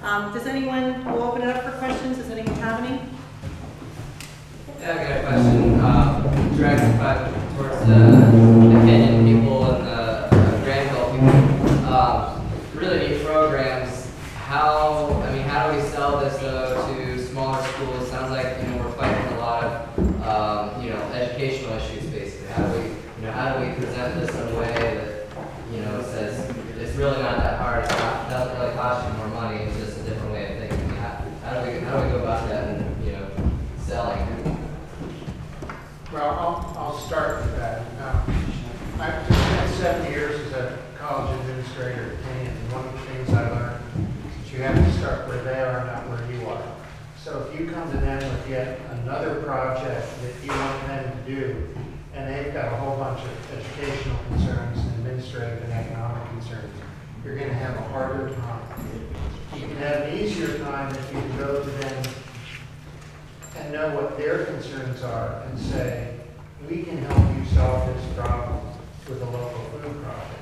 Does anyone, we'll open it up for questions. Does anyone have any? Yeah, I got a question. Directed towards the Kenyan people and the Granville people. Really neat programs. How do we sell this though to smaller schools? Sounds like we're fighting a lot of educational issues basically. How do we present this in a way that says it's really not that hard. It doesn't really cost you more money. It's just a different way of thinking. How do we go about that and selling? Well, I'll start with that. I've just spent 7 years as a college administrator at Kenyon, and one of the things I learned is that you have to start where they are, not where you are. So if you come to them with yet another project that you want them to do, and they've got a whole bunch of educational concerns and administrative and economic concerns, you're going to have a harder time. You can have an easier time if you can go to them and know what their concerns are and say, we can help you solve this problem with a local food project.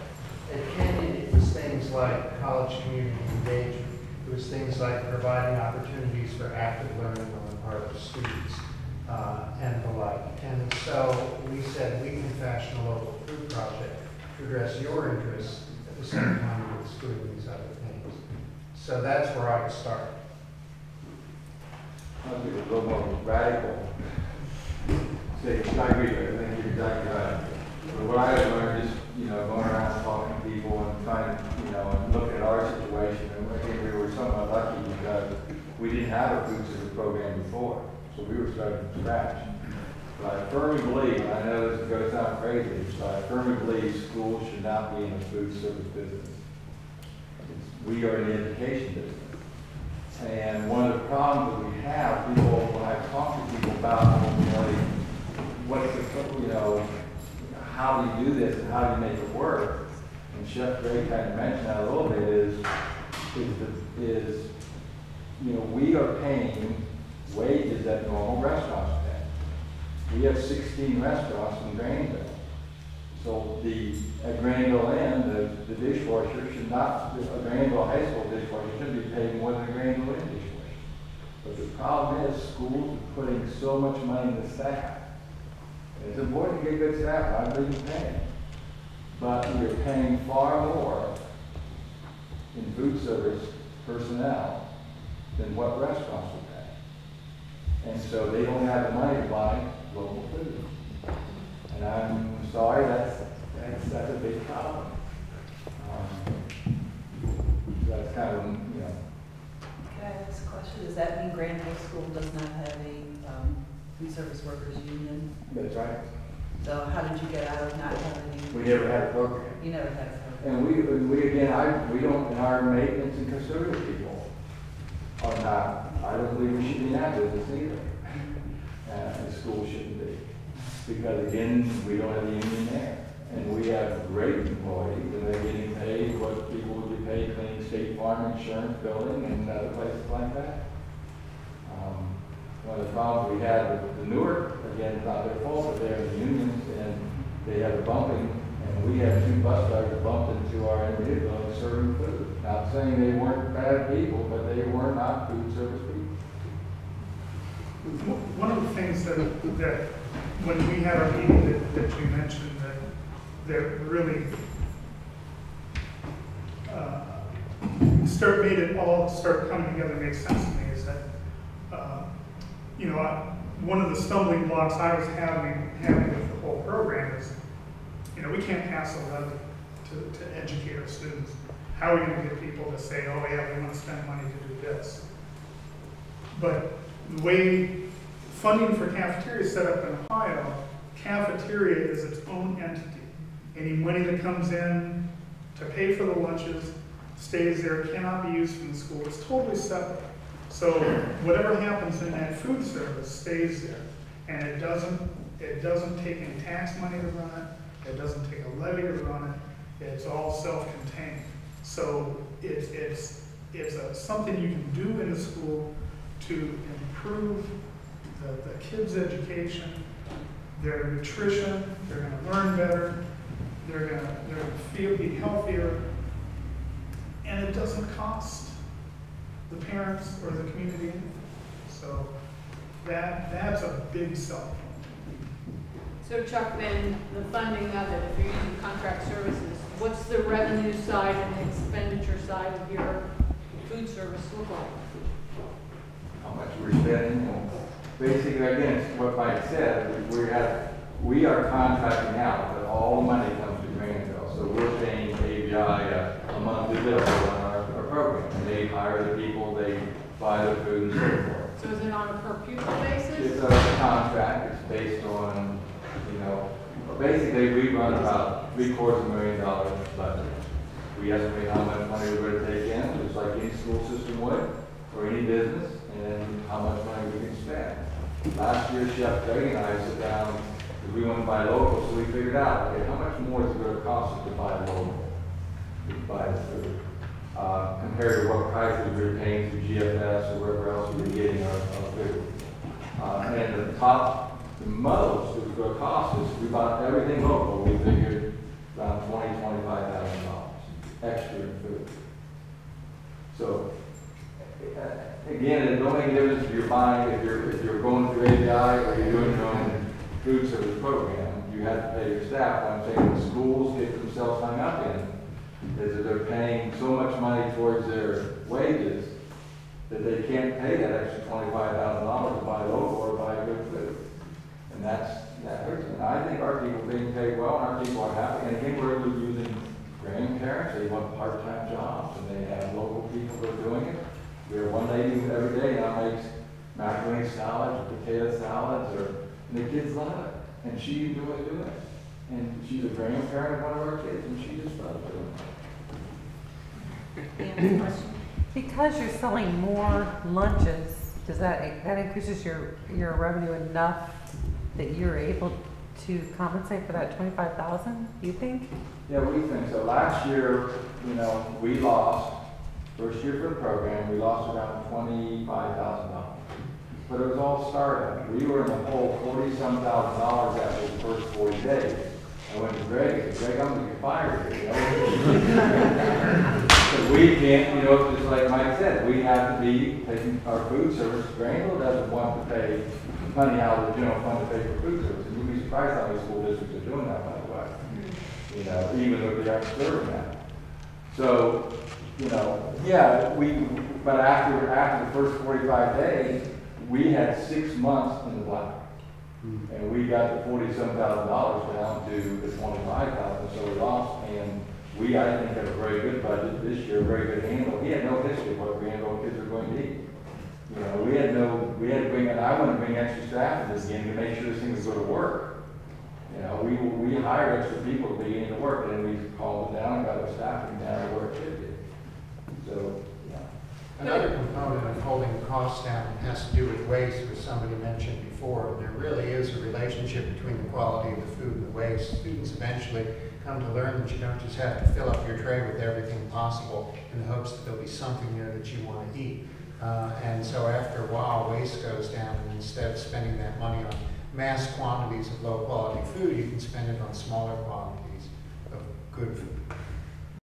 At Kenyon, it was things like college community engagement. It was things like providing opportunities for active learning on the part of students and the like. And so we said we can fashion a local food project to address your interests at the same time as excluding these other things. So that's where I would start. I'll be a little more radical. Say, I agree with you. I think you're exactly right. But what I have learned is, going around talking to people and trying to, and looking at our situation. And I think we were somewhat lucky because we didn't have a food service program before. So we were starting from scratch. But I firmly believe, and I know this is going to sound crazy, but I firmly believe schools should not be in the food service business. We are in the education business. And one of the problems that we have, people, when I talk to people about, what's the, how do you do this and how do you make it work? And Chef Gray kind of mentioned that a little bit is we are paying wages that normal restaurants pay. We have 16 restaurants in Granville. So at Granville Inn, the dishwasher should not, a Granville High School dishwasher should be paying more than a Granville Inn dishwasher. But the problem is schools are putting so much money into staff. And it's important to get good staff, I believe in paying. But we're paying far more in food service personnel than what restaurants would pay. And so they don't have the money to buy local food. And I'm sorry, that's a big problem. That's kind of, Can I ask a question? Does that mean Grand High School does not have a food service workers union? That's right. So how did you get out of not having any? We never had a program. You never had a program. And we again, we don't, and our maintenance and custodial people are not, I don't believe we should be in that business either. And schools shouldn't be. Because again, we don't have the union there. And we have great employees, and they're getting paid what people would be paid cleaning State Farm, insurance, building, and other places like that. One of the problems we had with the Newark, again, it's not their fault, but they're in the unions, and they had a bumping, and we had 2 bus drivers bumped into our individual building serving food. Not saying they weren't bad people, but they were not food service people. One of the things that when we had our meeting that you mentioned that really made it all start coming together and make sense to me is that one of the stumbling blocks I was having with the whole program is we can't pass a levy to educate our students. How are we going to get people to say, oh yeah, we want to spend money to do this? But the way funding for cafeteria is set up in Ohio, cafeteria is its own entity. Any money that comes in to pay for the lunches stays there, cannot be used from the school. It's totally separate. So whatever happens in that food service stays there. And it doesn't take any tax money to run it. It doesn't take a levy to run it. It's all self-contained. So it's something you can do in the school to improve the kids' education, their nutrition. They're going to learn better. They're going to be healthier, and it doesn't cost the parents or the community. So that's a big selling point. So Chuck, then the funding of it, if you're using contract services, what's the revenue side and the expenditure side of your food service look like? How much we're spending, and basically, again, it's what Mike said, we are contracting out, but all the money comes to Granville. So we're paying ABI a monthly bill on our program, and they hire the people, they buy the food and so forth. So is it on a per pupil basis? It's a contract, it's based on, basically, we run about $750,000 budget. We estimate how much money we're going to take in, just like any school system would, or any business, and how much money we can spend. Last year, Chef Greg and I sat down, because we want to buy local, so we figured out, okay, how much more is it going to cost us to buy local, to buy the food, compared to what prices we were paying through GFS or wherever else we were getting our food. And the most it was going to cost us, we bought everything local, we figured around $25,000 extra in food. So, again, it don't make a difference if you're buying, if you're going through API or you're doing your own food service program, you have to pay your staff. What I'm saying the schools get themselves hung up in is that they're paying so much money towards their wages that they can't pay that extra $25,000 to buy local or buy good food. And that hurts. And I think our people are being paid well, and our people are happy. And again, we're using grandparents, they want part-time jobs, and they have local people that are doing it. We have one lady every day now makes macaroni salads or potato salads, and the kids love it. And she enjoys doing it. And she's a grandparent of one of our kids, and she just loves doing it. Because you're selling more lunches, does that increases your revenue enough that you're able to compensate for that $25,000? You think? Yeah, we think so. Last year, we lost. First year for the program, we lost around $25,000. But it was all startup. We were in the hole $40-some thousand after the first 40 days. I went to Greg and said, Greg, I'm going to get fired here. Because we can't, just like Mike said, we have to be taking our food service. Granville doesn't want to pay money out of the general fund to pay for food service. And you'd be surprised how many school districts are doing that, by the way. Even though they aren't serving that. So, but after the first 45 days, we had 6 months in the black. And we got the $40-some thousand down to the $25,000, so we lost. And we, I think, have a very good budget this year, a very good handle. We had no history of what Granville kids are going to eat. We had to bring, and I want to bring extra staff in this game to make sure this thing was going to work. We hired extra people to begin to work, and we calmed it down and got our staffing down to where it should be. So, yeah. Another component of holding costs down has to do with waste, which somebody mentioned before. There really is a relationship between the quality of the food and the waste. Students eventually come to learn that you don't just have to fill up your tray with everything possible in the hopes that there'll be something there that you want to eat. And so after a while, waste goes down, and instead of spending that money on mass quantities of low quality food, you can spend it on smaller quantities of good food.